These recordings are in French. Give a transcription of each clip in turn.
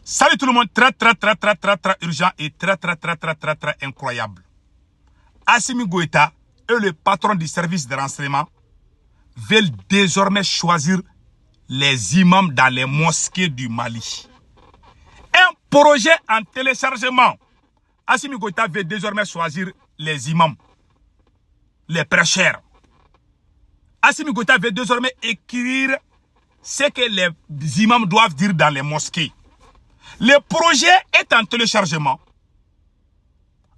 Salut tout le monde, très urgent et très incroyable. Assimi Goïta et le patron du service de renseignement veulent désormais choisir les imams dans les mosquées du Mali. Un projet en téléchargement. Assimi Goïta veut désormais choisir les imams, les prêcheurs. Assimi Goïta veut désormais écrire ce que les imams doivent dire dans les mosquées. Le projet est en téléchargement.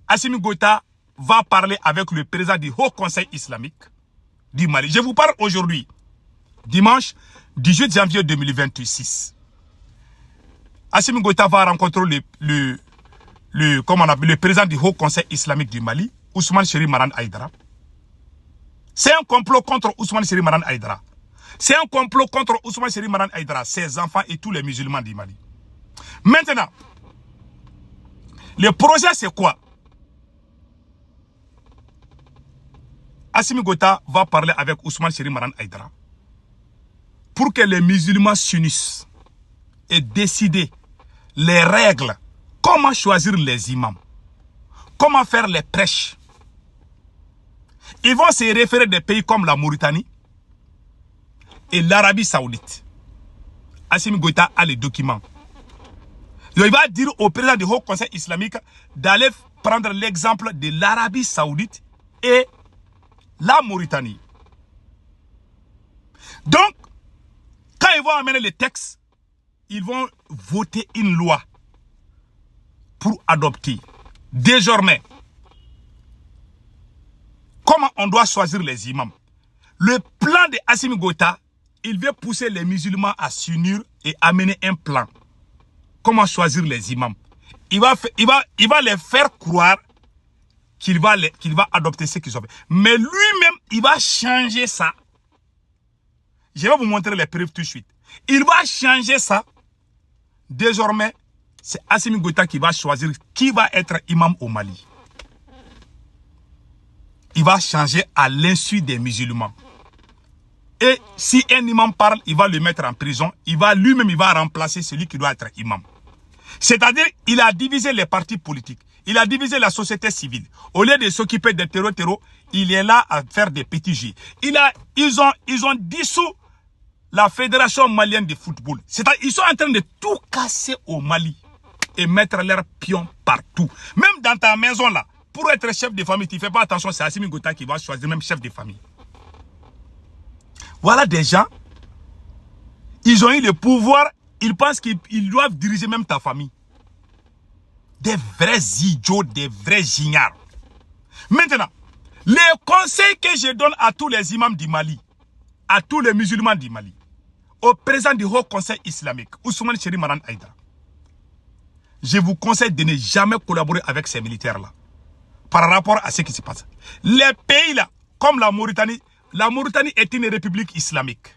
Assimi Goïta va parler avec le président du Haut Conseil islamique du Mali. Je vous parle aujourd'hui, dimanche 18 janvier 2026. Assimi Goïta va rencontrer le président du Haut Conseil islamique du Mali, Ousmane Chérif Maran Aïdara. C'est un complot contre Ousmane Chérif Maran Aïdara. C'est un complot contre Ousmane Chérif Maran Aïdara, ses enfants et tous les musulmans du Mali. Maintenant, le projet c'est quoi? Assimi Goïta va parler avec Ousmane Chérif Maran Aïdara pour que les musulmans s'unissent et décider les règles, comment choisir les imams, comment faire les prêches. Ils vont se référer des pays comme la Mauritanie et l'Arabie Saoudite. Assimi Goïta a les documents. Il va dire au président du Haut Conseil islamique d'aller prendre l'exemple de l'Arabie Saoudite et la Mauritanie. Donc, quand ils vont amener les textes, ils vont voter une loi pour adopter désormais comment on doit choisir les imams. Le plan de Assimi Goïta, il veut pousser les musulmans à s'unir et amener un plan. Comment choisir les imams. Il va les faire croire qu'il va adopter ce qu'ils ont fait. Mais lui-même, il va changer ça. Je vais vous montrer les preuves tout de suite. Il va changer ça. Désormais, c'est Assimi Goïta qui va choisir qui va être imam au Mali. Il va changer à l'insu des musulmans. Et si un imam parle, il va le mettre en prison. Lui-même, il va remplacer celui qui doit être imam. C'est-à-dire, il a divisé les partis politiques. Il a divisé la société civile. Au lieu de s'occuper des terreaux, il est là à faire des petits jeux. Ils ont dissous la Fédération malienne de football. C'est-à-dire, ils sont en train de tout casser au Mali et mettre leurs pions partout. Même dans ta maison là, pour être chef de famille, tu ne fais pas attention, c'est Assimi Goïta qui va choisir même chef de famille. Voilà des gens, ils ont eu le pouvoir. Ils pensent qu'ils doivent diriger même ta famille. Des vrais idiots, des vrais ignares. Maintenant, les conseils que je donne à tous les imams du Mali, à tous les musulmans du Mali, au président du Haut Conseil islamique, Ousmane Chérif Maran Aïdara, je vous conseille de ne jamais collaborer avec ces militaires-là, par rapport à ce qui se passe. Les pays-là, comme la Mauritanie est une république islamique.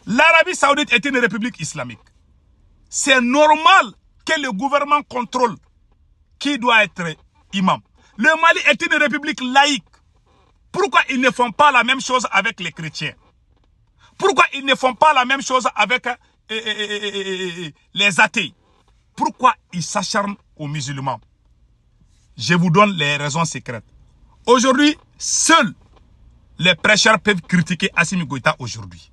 L'Arabie Saoudite est une république islamique. C'est normal que le gouvernement contrôle qui doit être imam. Le Mali est une république laïque. Pourquoi ils ne font pas la même chose avec les chrétiens? Pourquoi ils ne font pas la même chose avec les athées? Pourquoi ils s'acharnent aux musulmans? Je vous donne les raisons secrètes. Aujourd'hui, seuls les prêcheurs peuvent critiquer Assimi Goïta aujourd'hui.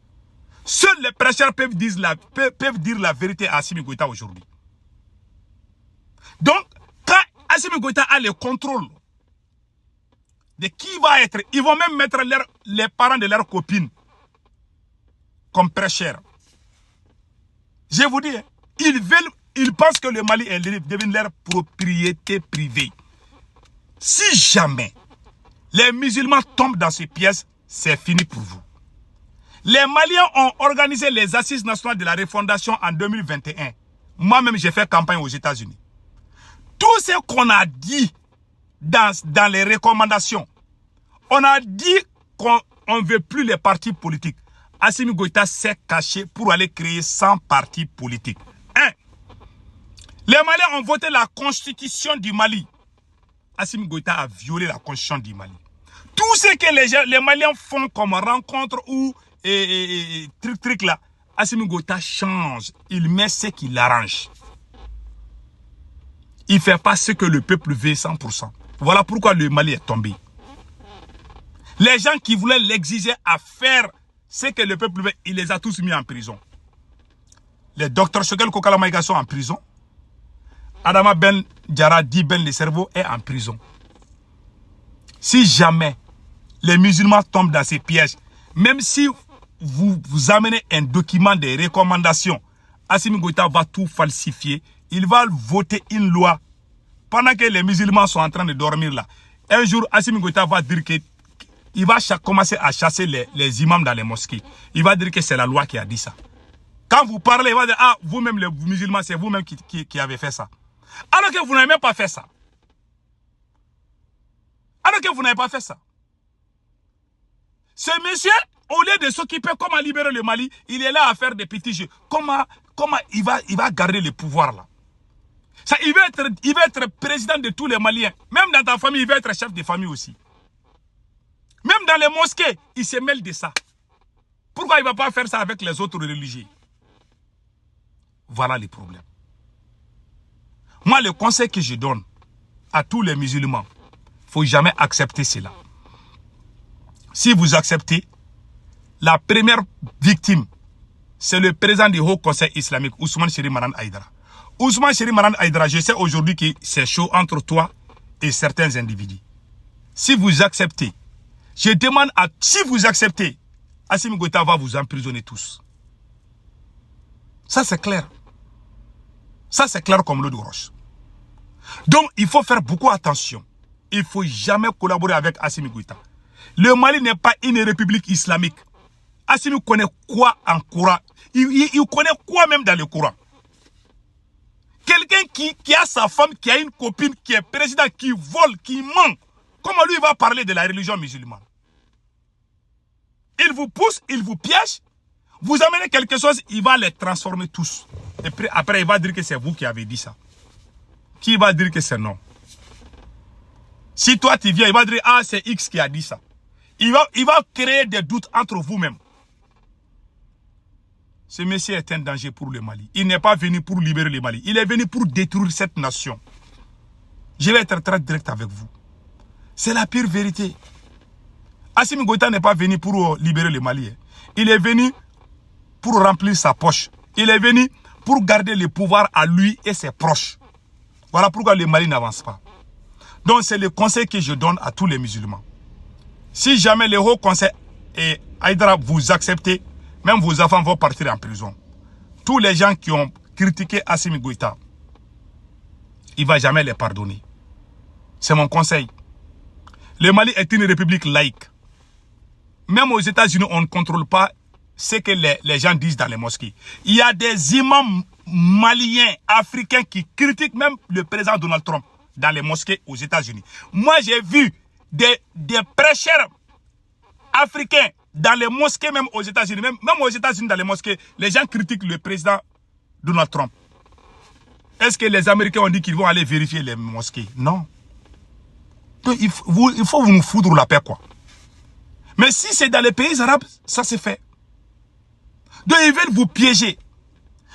Seuls les prêcheurs peuvent dire la vérité à Assimi Goïta aujourd'hui. Donc, quand Assimi Goïta a le contrôle de qui va être, ils vont même mettre les parents de leurs copines comme prêcheurs. Je vous dis, ils pensent que le Mali est devenu leur propriété privée. Si jamais les musulmans tombent dans ces pièces, c'est fini pour vous. Les Maliens ont organisé les assises nationales de la refondation en 2021. Moi-même, j'ai fait campagne aux États-Unis. Tout ce qu'on a dit dans les recommandations, on a dit qu'on ne veut plus les partis politiques. Assimi Goïta s'est caché pour aller créer 100 partis politiques. 1. Les Maliens ont voté la constitution du Mali. Assimi Goïta a violé la constitution du Mali. Tout ce que les Maliens font comme rencontre ou truc là, Assimi Goïta change. Il met ce qui l'arrange. Il ne fait pas ce que le peuple veut 100%. Voilà pourquoi le Mali est tombé. Les gens qui voulaient l'exiger à faire ce que le peuple veut, il les a tous mis en prison. Les docteurs Choguel Kokala Maïga sont en prison. Adama Ben Diarra dit Ben le cerveau est en prison. Si jamais les musulmans tombent dans ces pièges, même si vous amenez un document de recommandation, Assimi Goïta va tout falsifier. Il va voter une loi pendant que les musulmans sont en train de dormir là. Un jour, Assimi Goïta va dire qu'il va commencer à chasser les imams dans les mosquées. Il va dire que c'est la loi qui a dit ça. Quand vous parlez, il va dire, ah, vous-même les musulmans, c'est vous-même qui avez fait ça. Alors que vous n'avez même pas fait ça. Alors que vous n'avez pas fait ça. Ce monsieur, au lieu de s'occuper comment libérer le Mali, il est là à faire des petits jeux. Comment il va garder le pouvoir là. Ça, il va être président de tous les Maliens. Même dans ta famille, il va être chef de famille aussi. Même dans les mosquées, il se mêle de ça. Pourquoi il ne va pas faire ça avec les autres religieux? Voilà les problèmes. Moi, le conseil que je donne à tous les musulmans, il ne faut jamais accepter cela. Si vous acceptez, la première victime, c'est le président du Haut Conseil islamique, Ousmane Chérif Maran Aïdara. Ousmane Chérif Maran Aïdara, je sais aujourd'hui que c'est chaud entre toi et certains individus. Si vous acceptez, je demande à... Si vous acceptez, Assimi Goïta va vous emprisonner tous. Ça, c'est clair. Ça, c'est clair comme l'eau de roche. Donc, il faut faire beaucoup attention. Il ne faut jamais collaborer avec Assimi Goïta. Le Mali n'est pas une république islamique. Assimi connaît quoi en Coran? Il connaît quoi même dans le Coran? Quelqu'un qui a sa femme, qui a une copine, qui est président, qui vole, qui ment. Comment lui va parler de la religion musulmane? Il vous pousse, il vous piège. Vous amenez quelque chose, il va les transformer tous. Et puis, après, il va dire que c'est vous qui avez dit ça. Qui va dire que c'est non? Si toi tu viens, il va dire, ah, c'est X qui a dit ça. Il va créer des doutes entre vous-même. Ce monsieur est un danger pour le Mali. Il n'est pas venu pour libérer le Mali. Il est venu pour détruire cette nation. Je vais être très direct avec vous. C'est la pire vérité. Assimi Goïta n'est pas venu pour libérer le Mali. Il est venu pour remplir sa poche. Il est venu pour garder le pouvoir à lui et ses proches. Voilà pourquoi le Mali n'avance pas. Donc c'est le conseil que je donne à tous les musulmans. Si jamais le Haut Conseil et Aïdara vous acceptez, même vos enfants vont partir en prison. Tous les gens qui ont critiqué Assimi Goïta, il ne va jamais les pardonner. C'est mon conseil. Le Mali est une république laïque. Même aux États-Unis, on ne contrôle pas ce que les gens disent dans les mosquées. Il y a des imams maliens, africains qui critiquent même le président Donald Trump dans les mosquées aux États-Unis. Moi, j'ai vu des prêcheurs africains dans les mosquées, même aux États-Unis. Même aux États-Unis, dans les mosquées, les gens critiquent le président Donald Trump. Est-ce que les Américains ont dit qu'ils vont aller vérifier les mosquées? Non. Donc, il faut vous nous foutre la paix, quoi. Mais si c'est dans les pays arabes, ça se fait. Donc, ils veulent vous piéger.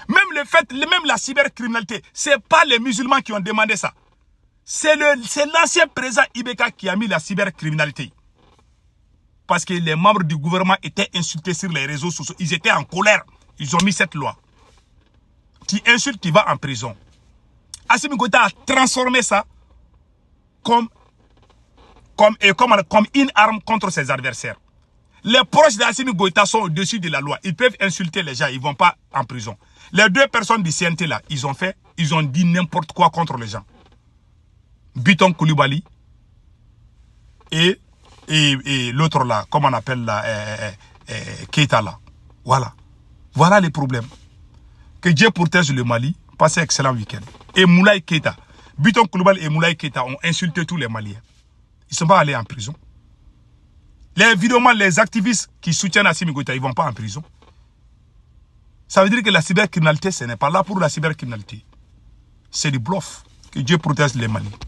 Même la cybercriminalité, ce n'est pas les musulmans qui ont demandé ça. C'est l'ancien président Ibeka qui a mis la cybercriminalité. Parce que les membres du gouvernement étaient insultés sur les réseaux sociaux. Ils étaient en colère. Ils ont mis cette loi. Tu insultes, tu vas en prison. Assimi Goïta a transformé ça comme une arme contre ses adversaires. Les proches d'Assimi Goïta sont au-dessus de la loi. Ils peuvent insulter les gens, ils ne vont pas en prison. Les deux personnes du CNT là, ils ont dit n'importe quoi contre les gens. Biton Koulibaly et l'autre là, comment on appelle là, Keita là. Voilà. Voilà les problèmes. Que Dieu protège le Mali. Passez un excellent week-end. Et Moulay Keita. Biton Koulibaly et Moulay Keita ont insulté tous les Maliens. Ils ne sont pas allés en prison. Évidemment, les activistes qui soutiennent Assimi Goïta, ils ne vont pas en prison. Ça veut dire que la cybercriminalité, ce n'est pas là pour la cybercriminalité. C'est du bluff. Que Dieu protège les Mali.